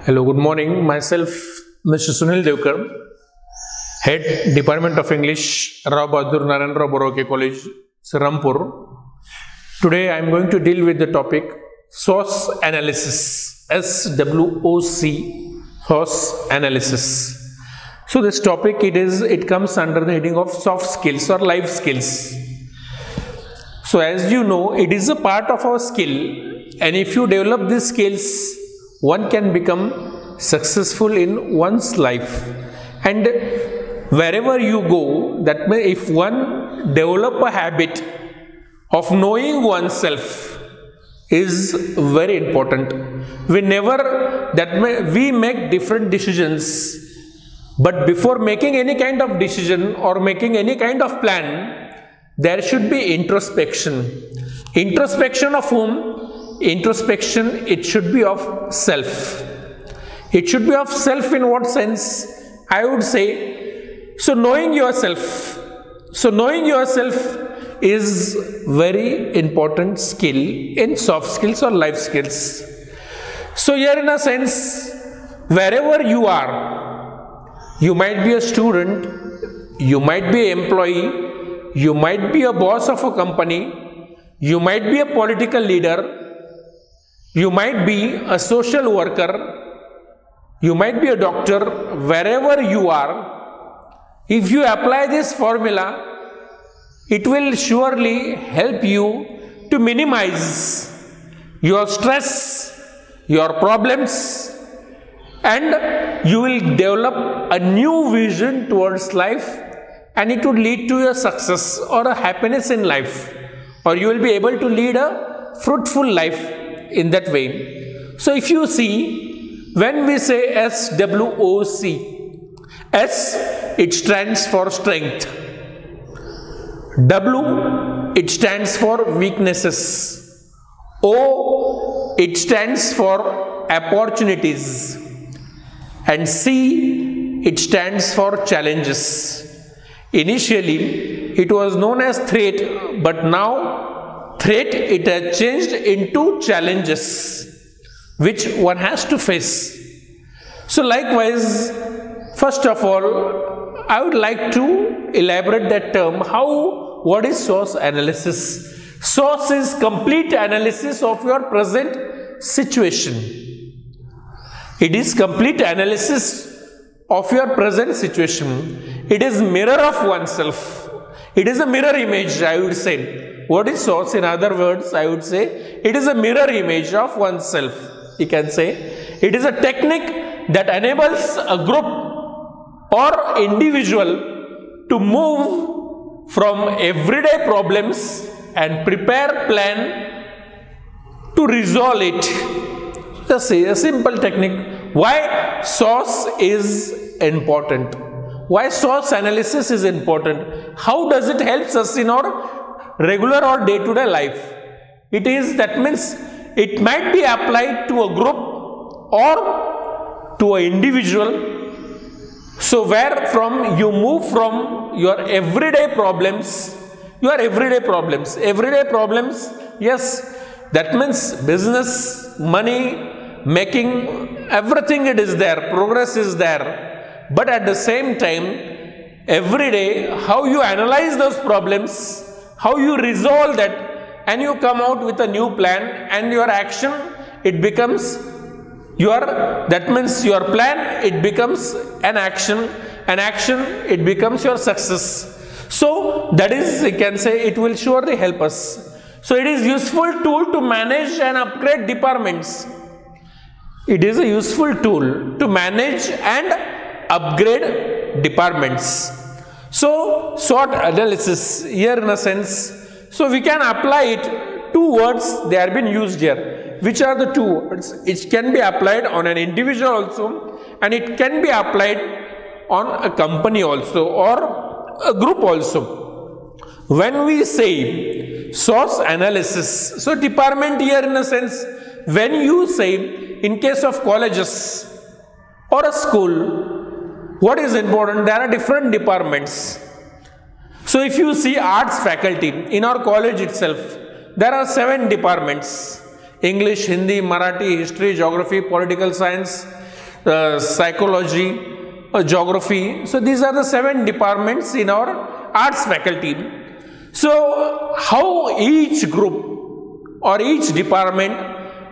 Hello, good morning. Myself, Mr. Sunil Devkar, Head Department of English, Rao Bahadur Narendra Boroke College, Serampur. Today I am going to deal with the topic SWOT analysis, SWOC, SWOT analysis. So this topic it comes under the heading of soft skills or life skills. So as you know, it is a part of our skill, and if you develop these skills, one can become successful in one's life. And wherever you go, that means if one develop a habit of knowing oneself is very important. We make different decisions, but before making any kind of decision or making any kind of plan, there should be introspection. Introspection of whom? Introspection, it should be of self. It should be of self in what sense? I would say, so knowing yourself. So knowing yourself is very important skill in soft skills or life skills. So here in a sense, wherever you are, you might be a student, you might be an employee, you might be a boss of a company, you might be a political leader, you might be a social worker, you might be a doctor, wherever you are, if you apply this formula, it will surely help you to minimize your stress, your problems, and you will develop a new vision towards life, and it would lead to a success or a happiness in life, or you will be able to lead a fruitful life in that way. So if you see, when we say SWOC, S, it stands for strength. W, it stands for weaknesses. O, it stands for opportunities. And C, it stands for challenges. Initially, it was known as threat, but now threat, it has changed into challenges which one has to face. So likewise, first of all, I would like to elaborate that term. What is SWOT analysis? SWOT is complete analysis of your present situation. It is complete analysis of your present situation. It is mirror of oneself. It is a mirror image, I would say. What is SWOT? In other words, I would say it is a mirror image of oneself. You can say it is a technique that enables a group or individual to move from everyday problems and prepare plan to resolve it. Just say a simple technique. Why SWOT is important? Why SWOT analysis is important? How does it help us in our regular or day-to-day life? That means it might be applied to a group or to an individual. So where from you move from your everyday problems, yes, that means business, money, making, everything it is there, progress is there. But at the same time, every day, how you analyze those problems, how you resolve that, and you come out with a new plan, and your action, it becomes that means your plan, it becomes an action, it becomes your success. So that is, you can say, it will surely help us. So it is useful tool to manage and upgrade departments. It is a useful tool to manage and upgrade departments. So SWOT analysis here in a sense, so we can apply it. Two words they are being used here. Which are the two words? It can be applied on an individual also, and it can be applied on a company also or a group also. When we say SWOT analysis, so department here in a sense, when you say in case of colleges or a school, what is important? There are different departments. So if you see arts faculty in our college itself, there are 7 departments: English, Hindi, Marathi, History, Geography, Political Science. psychology, geography. So these are the 7 departments in our arts faculty. So how each group or each department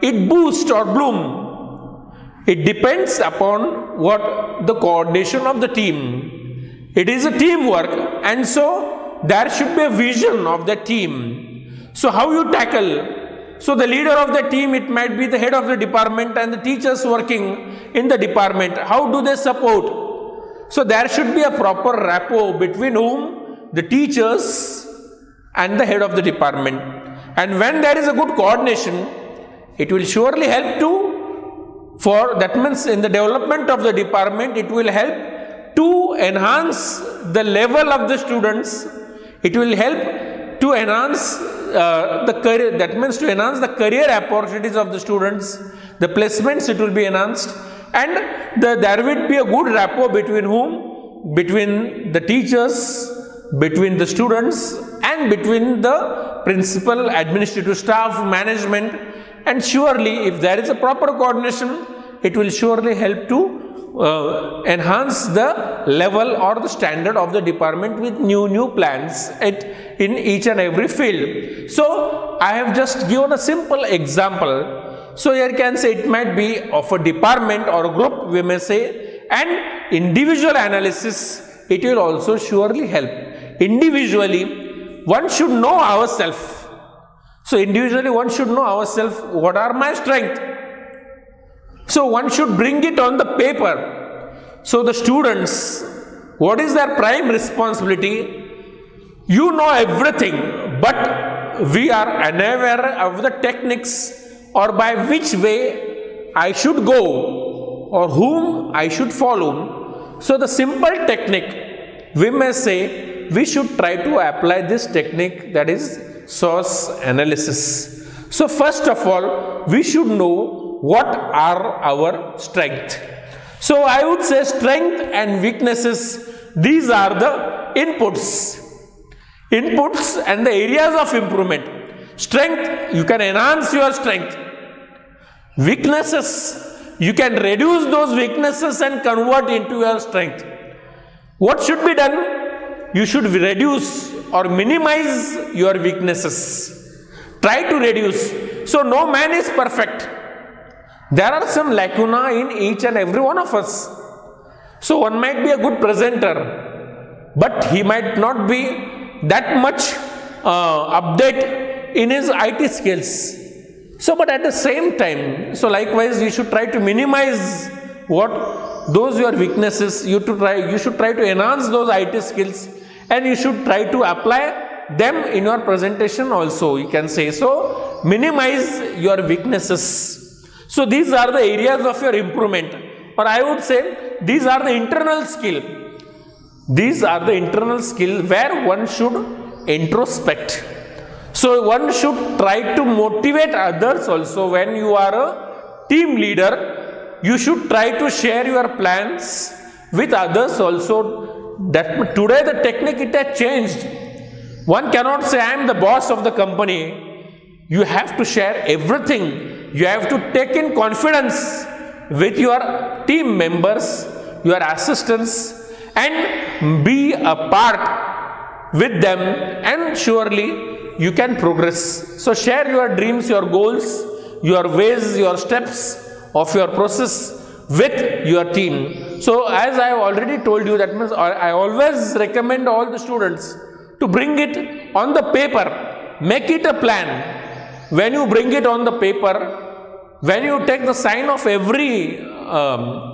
it boosts or bloom, it depends upon what the coordination of the team. It is a teamwork, and so there should be a vision of the team. So how you tackle? So the leader of the team, it might be the head of the department and the teachers working in the department. How do they support? So there should be a proper rapport between whom? The teachers and the head of the department. And when there is a good coordination, it will surely help that means in the development of the department, it will help to enhance the level of the students. It will help to enhance the career, that means to enhance the career opportunities of the students, the placements it will be enhanced, and there will be a good rapport between whom? Between the teachers, between the students, and between the principal, administrative staff, management, and surely if there is a proper coordination, it will surely help to enhance the level or the standard of the department with new plans in each and every field. So I have just given a simple example. So here you can say it might be of a department or a group, we may say, and individual analysis, it will also surely help. Individually, one should know ourselves. So individually one should know ourselves, what are my strengths? So one should bring it on the paper. So the students, what is their prime responsibility? You know everything, but we are unaware of the techniques or by which way I should go or whom I should follow. So the simple technique, we may say, we should try to apply this technique, that is source analysis. So first of all, we should know what are our strengths. So I would say strength and weaknesses, these are the inputs and the areas of improvement. Strength, you can enhance your strength. Weaknesses, you can reduce those weaknesses and convert into your strength. What should be done? You should reduce or minimize your weaknesses. Try to reduce. So no man is perfect. There are some lacuna in each and every one of us. So one might be a good presenter, but he might not be that much update in his IT skills. So but at the same time, so likewise you should try to minimize those your weaknesses. You should try to enhance those IT skills, and you should try to apply them in your presentation also, you can say. So minimize your weaknesses. So these are the areas of your improvement, or I would say these are the internal skill. These are the internal skill where one should introspect. So one should try to motivate others also. When you are a team leader, you should try to share your plans with others also. That today the technique, it has changed. One cannot say I am the boss of the company. You have to share everything. You have to take in confidence with your team members, your assistants, and be a part with them, and surely you can progress. So share your dreams, your goals, your ways, your steps of your process with your team. So as I have already told you, that means I always recommend all the students to bring it on the paper, make it a plan. When you bring it on the paper, when you take the sign of every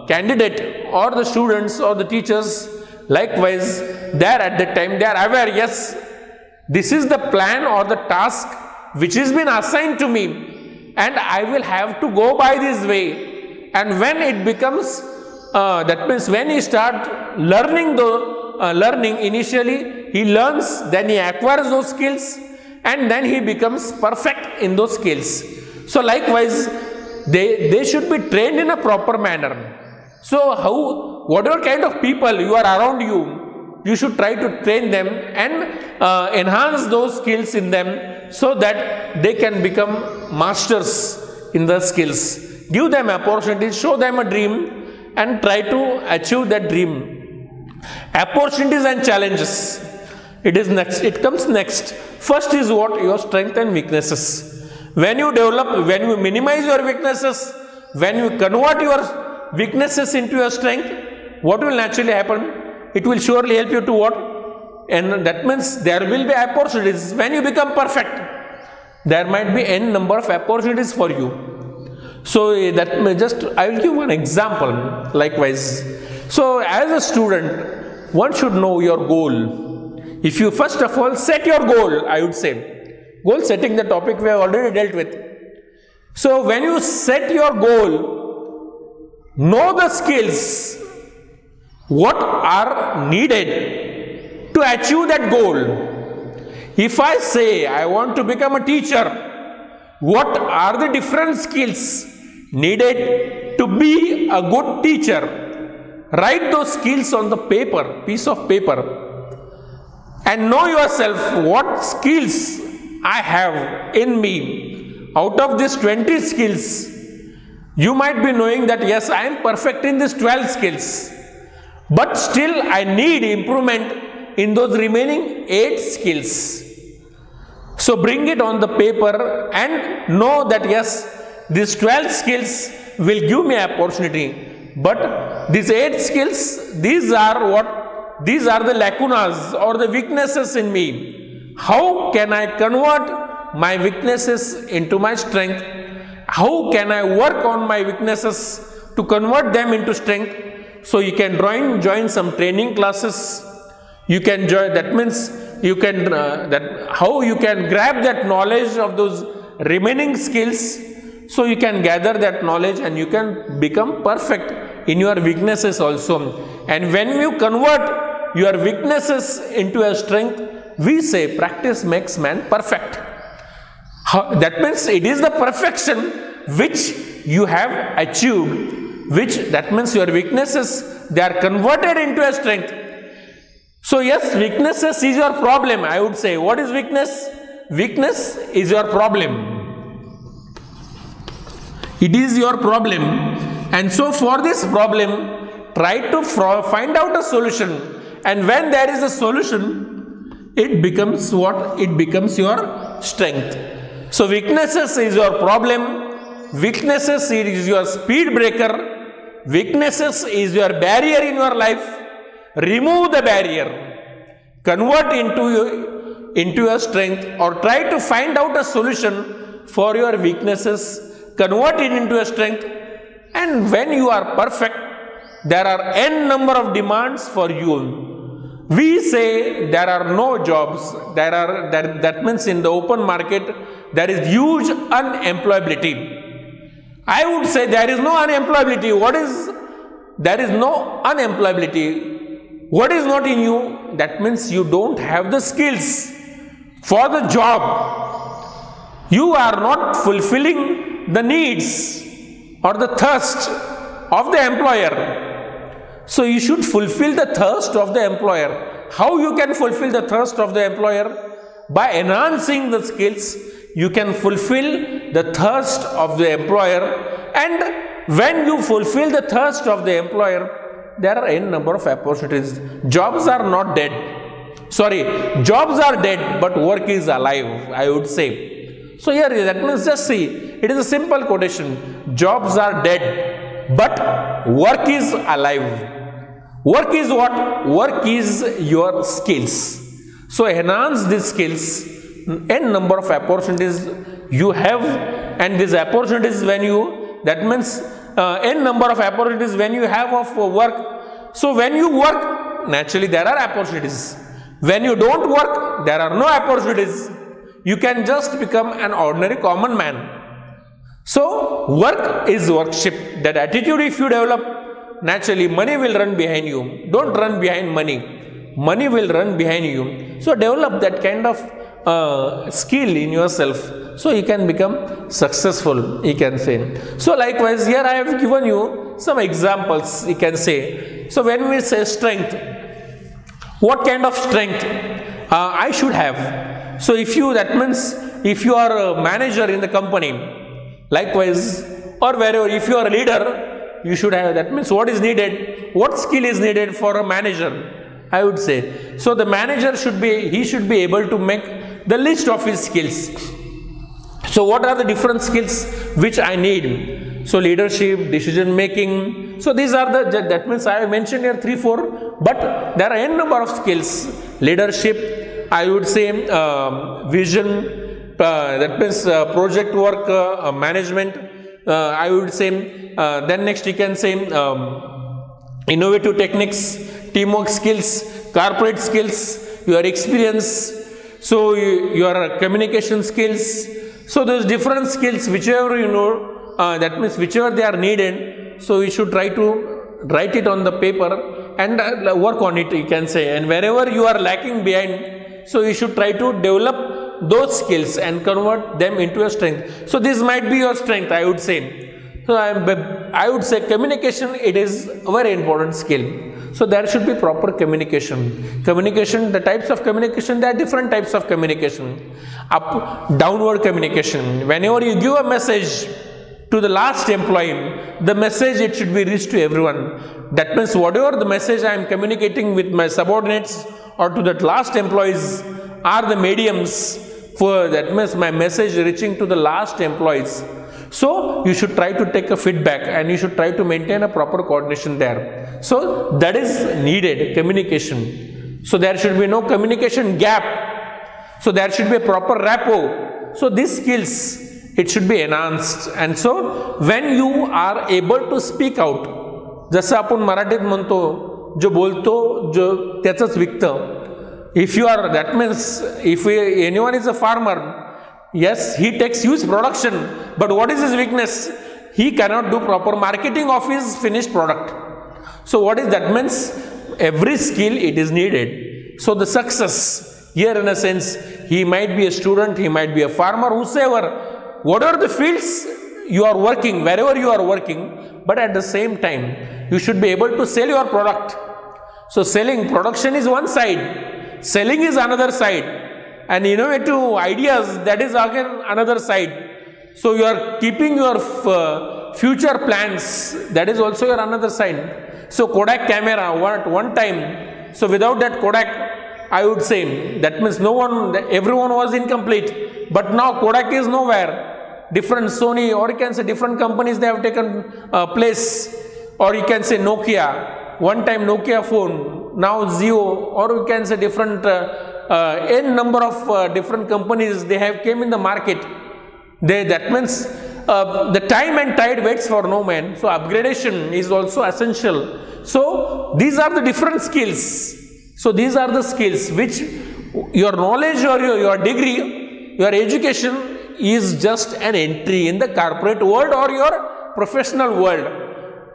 candidate or the students or the teachers, likewise, there at that time they are aware, yes, this is the plan or the task which has been assigned to me, and I will have to go by this way. And when it becomes, that means when he start learning learning, initially he learns, then he acquires those skills, and then he becomes perfect in those skills. So likewise, they should be trained in a proper manner. So whatever kind of people you are around you should try to train them and enhance those skills in them, so that they can become masters in the skills. Give them opportunities, show them a dream, and try to achieve that dream. Opportunities and challenges. It comes next. First is what? Your strength and weaknesses. When you minimize your weaknesses, when you convert your weaknesses into your strength, what will naturally happen? It will surely help you to what? And that means there will be opportunities. When you become perfect, there might be n number of opportunities for you. So that may I will give one example likewise. So as a student, one should know your goal. If you first of all set your goal, I would say, goal setting, the topic we have already dealt with. So when you set your goal, know the skills, what are needed to achieve that goal. If I say I want to become a teacher, what are the different skills needed to be a good teacher? Write those skills on the paper, piece of paper, and know yourself what skills I have in me. Out of these 20 skills, you might be knowing that yes, I am perfect in these 12 skills, but still I need improvement in those remaining 8 skills. So bring it on the paper and know that yes, these 12 skills will give me opportunity, but these 8 skills, these are what? These are the lacunas or the weaknesses in me. How can I convert my weaknesses into my strength? How can I work on my weaknesses to convert them into strength? So you can join some training classes. You can join, that means you can, how you can grab that knowledge of those remaining skills. So you can gather that knowledge and you can become perfect in your weaknesses also. And when you convert your weaknesses into a strength, we say practice makes man perfect. That means it is the perfection which you have achieved, that means your weaknesses, they are converted into a strength. So yes, weaknesses is your problem, I would say. What is weakness? Weakness is your problem. It is your problem. And so for this problem, try to find out a solution. And when there is a solution, it becomes what? It becomes your strength. So weaknesses is your problem. Weaknesses is your speed breaker. Weaknesses is your barrier in your life. Remove the barrier. Convert into your strength, or try to find out a solution for your weaknesses. Convert it into a strength. And when you are perfect, there are n number of demands for you. We say there are no jobs. That means in the open market there is huge unemployability. I would say there is no unemployability. There is no unemployability. What is not in you? That means you don't have the skills for the job. You are not fulfilling the needs or the thirst of the employer. So you should fulfill the thirst of the employer. How you can fulfill the thirst of the employer? By enhancing the skills, you can fulfill the thirst of the employer. And when you fulfill the thirst of the employer, there are n number of opportunities. Jobs are not dead. Jobs are dead, but work is alive, I would say. So here, that means just see, it is a simple quotation. Jobs are dead, but work is alive. Work is what? Work is your skills. So enhance these skills. N number of opportunities you have, and these opportunities when you, that means n number of opportunities when you have of work. So when you work, naturally there are opportunities. When you don't work, there are no opportunities. You can just become an ordinary common man. So work is worship. That attitude if you develop, naturally money will run behind you. Don't run behind money. Money will run behind you. So develop that kind of skill in yourself, so you can become successful, you can say. So likewise, here I have given you some examples, you can say. So when we say strength, what kind of strength I should have? So if you, that means if you are a manager in the company, likewise, or wherever, if you are a leader, you should have. That means what is needed, what skill is needed for a manager, I would say. So the manager should be able to make the list of his skills. So what are the different skills which I need? So leadership, decision making. So these are that means I have mentioned here 3-4, but there are n number of skills. Leadership, I would say vision, that means project work, management, I would say. Then next you can say innovative techniques, teamwork skills, corporate skills, your experience, so your communication skills. So those different skills, whichever you know, that means whichever they are needed, so you should try to write it on the paper and work on it, you can say. And wherever you are lacking behind, so you should try to develop those skills and convert them into a strength. So this might be your strength, I would say. So I would say communication, it is a very important skill. So there should be proper communication. Communication, the types of communication, there are different types of communication. Downward communication. Whenever you give a message to the last employee, the message, it should be reached to everyone. That means whatever the message I am communicating with my subordinates or to that last employees are the mediums for, that means my message reaching to the last employees. So you should try to take a feedback and you should try to maintain a proper coordination there. So that is needed, communication. So there should be no communication gap. So there should be a proper rapport. So these skills, it should be enhanced. And so when you are able to speak out, जसं आपण मराठीत म्हणतो, जो बोलतो जो त्याचंच विकतं. If you are, that means if anyone is a farmer, yes, he takes huge production, but what is his weakness? He cannot do proper marketing of his finished product. So what is that means? Every skill, it is needed. So the success here, in a sense, he might be a student, he might be a farmer, whosoever, whatever the fields you are working, wherever you are working, but at the same time, you should be able to sell your product. So selling, production is one side, selling is another side, and innovative ideas, that is again another side. So you are keeping your future plans, that is also your another side. So Kodak camera, one time, so without that Kodak, I would say, that means no one, everyone was incomplete, but now Kodak is nowhere. Different Sony, or you can say different companies, they have taken place, or you can say Nokia, one time Nokia phone, now Zio, or you can say different n number of different companies, they have came in the market. That means the time and tide waits for no man. So upgradation is also essential. So these are the different skills. So these are the skills which your knowledge or your degree, your education is just an entry in the corporate world or your professional world.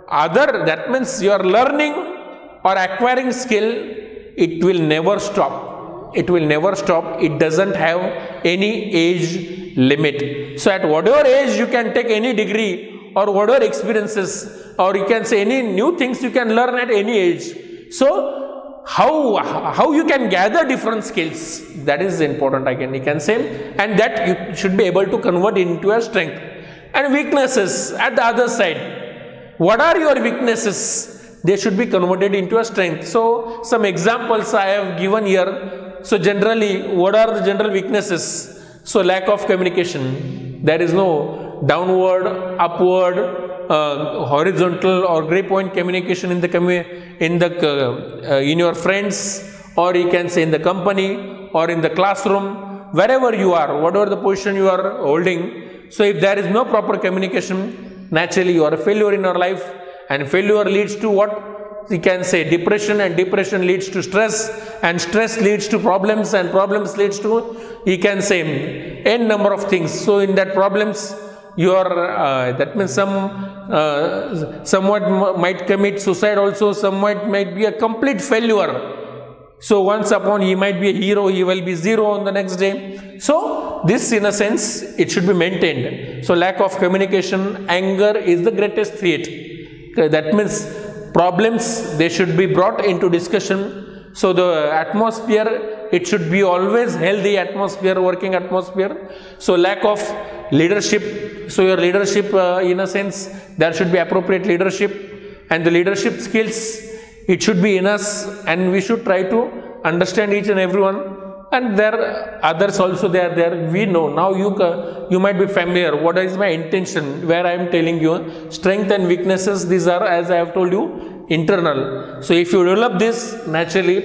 That means your learning or acquiring skill, it will never stop. It will never stop. It doesn't have any age limit. So at whatever age you can take any degree or whatever experiences, or you can say any new things you can learn at any age. So how you can gather different skills, that is important, you can say, and that you should be able to convert into a strength. And weaknesses at the other side, what are your weaknesses? They should be converted into a strength. So some examples I have given here. So generally, what are the general weaknesses? So lack of communication, there is no downward, upward, horizontal or gray point communication in your friends, or you can say in the company or in the classroom, wherever you are, whatever the position you are holding. So if there is no proper communication, naturally you are a failure in your life, and failure leads to what? You can say depression, and depression leads to stress, and stress leads to problems, and problems leads to, you can say, n number of things. So in that problems, you are, that means somewhat might commit suicide also, somewhat might be a complete failure. So once upon he might be a hero, he will be zero on the next day. So this, in a sense, it should be maintained. So lack of communication, anger is the greatest threat. That means problems, they should be brought into discussion. So the atmosphere, it should be always healthy atmosphere, working atmosphere. So lack of leadership. So your leadership, in a sense, there should be appropriate leadership, and the leadership skills, it should be in us, and we should try to understand each and everyone. And there are others also, they are there. We know now. You might be familiar. What is my intention? Where I am telling you, strength and weaknesses. These are, as I have told you, internal. So if you develop this, naturally,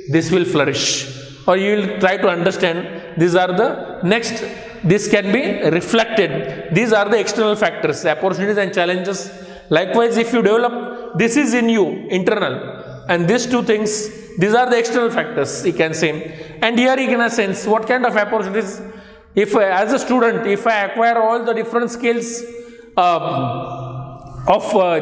this will flourish. Or you will try to understand. These are the next. This can be reflected. These are the external factors, opportunities and challenges. Likewise, if you develop, this is in you, internal. And these two things, these are the external factors, you can say. And here, in a sense, what kind of opportunities? If as a student, if I acquire all the different skills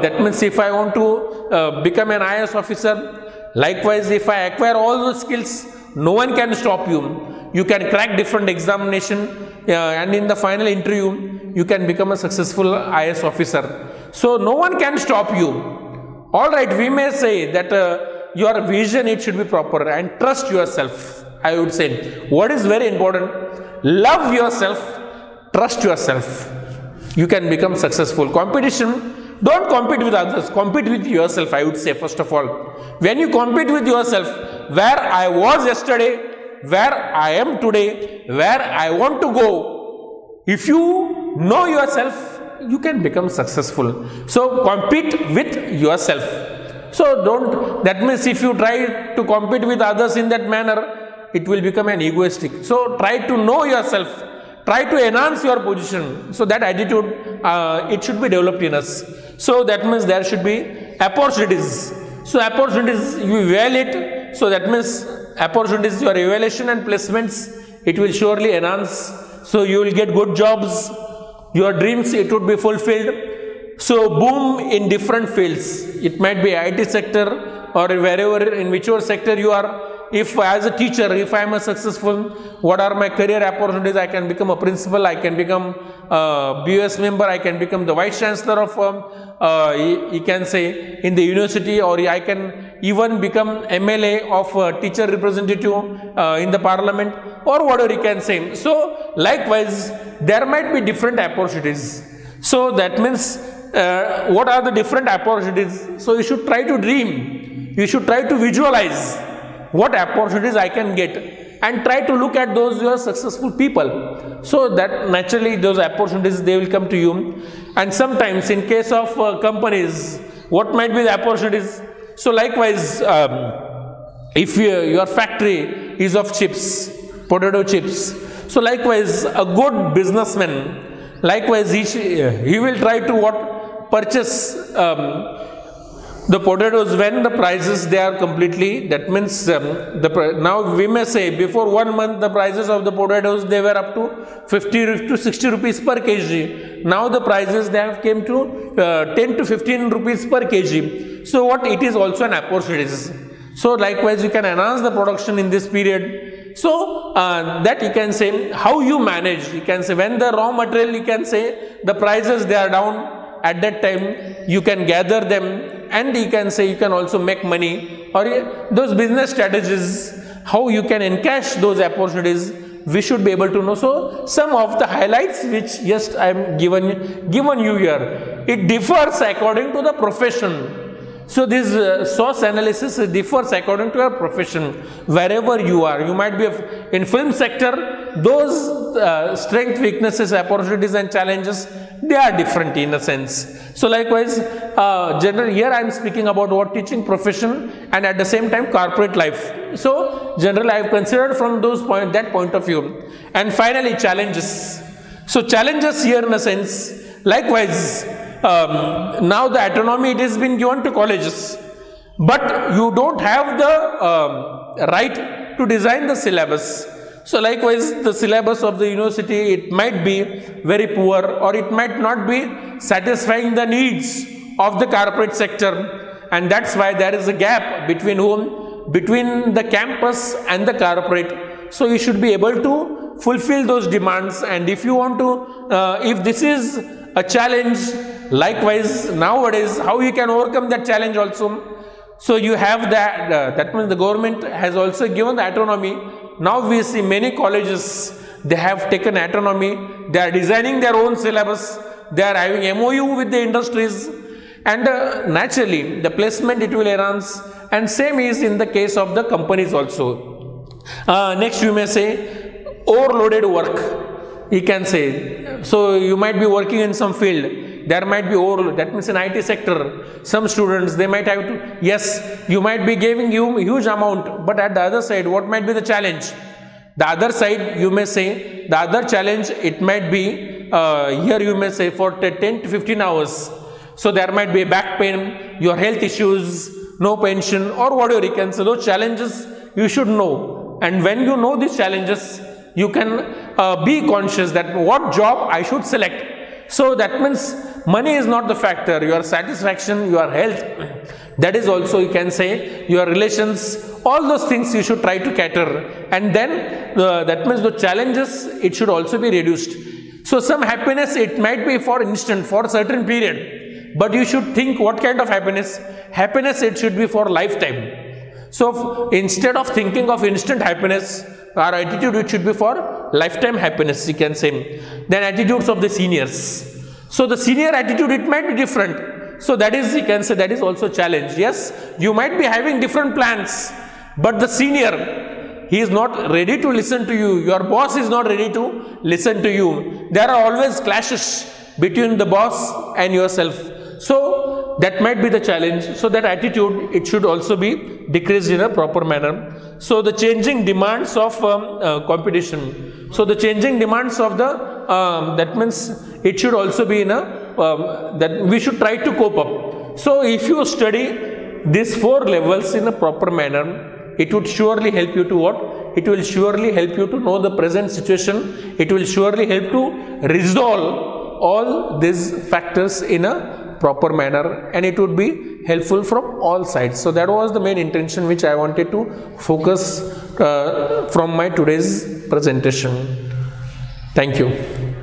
that means if I want to become an IAS officer, likewise, if I acquire all those skills, no one can stop you. You can crack different examination, and in the final interview, you can become a successful IAS officer. So no one can stop you. All right, we may say that your vision, it should be proper, and trust yourself. I would say what is very important: love yourself, trust yourself. You can become successful. Competition, don't compete with others, compete with yourself. I would say, first of all, when you compete with yourself, where I was yesterday, where I am today, where I want to go, if you know yourself, you can become successful. So compete with yourself. So don't, that means if you try to compete with others in that manner, it will become an egoistic. So try to know yourself, try to enhance your position. So that attitude, it should be developed in us. So that means there should be opportunities. So opportunities, you evaluate. So that means opportunities, your evaluation and placements, it will surely enhance. So you will get good jobs. Your dreams, it would be fulfilled. So boom in different fields. It might be IT sector or wherever, in whichever sector you are. If as a teacher, if I am a successful, what are my career opportunities? I can become a principal, I can become a BOS member, I can become the vice chancellor of, you can say, in the university, or I can even become MLA of a teacher representative in the parliament, or whatever you can say. So likewise, there might be different opportunities. So that means, what are the different opportunities? So you should try to dream, you should try to visualize what opportunities I can get, and try to look at those who are successful people. So that naturally those opportunities, they will come to you. And sometimes in case of companies, what might be the opportunities? So likewise, if your factory is of chips, potato chips, so likewise a good businessman, likewise he will try to what? Purchase the potatoes when the prices, they are completely, that means now we may say before 1 month the prices of the potatoes, they were up to 50 to 60 rupees per kg. Now the prices, they have came to 10 to 15 rupees per kg. So what, it is also an opportunity. So likewise you can enhance the production in this period. So that you can say how you manage. You can say when the raw material, you can say the prices, they are down, at that time you can gather them, and you can say you can also make money, or those business strategies, how you can encash those opportunities, we should be able to know. So some of the highlights which just I am given you here, it differs according to the profession. So this source analysis differs according to your profession, wherever you are. You might be in film sector, those strength, weaknesses, opportunities and challenges, they are different in a sense. So likewise, general, here I am speaking about what teaching profession, and at the same time corporate life. So generally I have considered from that point of view. And finally, challenges. So challenges here in a sense, likewise, now the autonomy, it has been given to colleges, but you don't have the right to design the syllabus. So likewise, the syllabus of the university, it might be very poor, or it might not be satisfying the needs of the corporate sector, and that's why there is a gap between between the campus and the corporate. So you should be able to fulfill those demands, and if you want to, if this is a challenge, likewise nowadays how you can overcome that challenge also. So you have that, that means the government has also given the autonomy. Now we see many colleges, they have taken autonomy, they are designing their own syllabus, they are having MOU with the industries, and naturally the placement it will enhance, and same is in the case of the companies also. Next you may say overloaded work, you can say. So you might be working in some field, there might be overload, that means in IT sector, some students they might have to, yes, you might be giving you huge amount, but at the other side what might be the challenge? The other side you may say, the other challenge it might be, here you may say for 10 to 15 hours. So there might be back pain, your health issues, no pension or whatever you can say. Those challenges you should know, and when you know these challenges, you can be conscious that what job I should select. So that means money is not the factor, your satisfaction, your health, that is also you can say, your relations, all those things you should try to cater, and then that means the challenges it should also be reduced. So some happiness it might be for instant, for a certain period, but you should think what kind of happiness. Happiness it should be for lifetime. So instead of thinking of instant happiness, our attitude it should be for lifetime happiness, you can say. Then attitudes of the seniors. So the senior attitude it might be different. So that is, you can say, that is also challenge. Yes, you might be having different plans, but the senior, he is not ready to listen to you. Your boss is not ready to listen to you. There are always clashes between the boss and yourself. So that might be the challenge. So that attitude, it should also be decreased in a proper manner. So the changing demands of competition. So the changing demands of the, that means it should also be in a, that we should try to cope up. So if you study these 4 levels in a proper manner, it would surely help you to what? It will surely help you to know the present situation. It will surely help to resolve all these factors in a proper manner, and it would be helpful from all sides. So that was the main intention which I wanted to focus from my today's presentation. Thank you.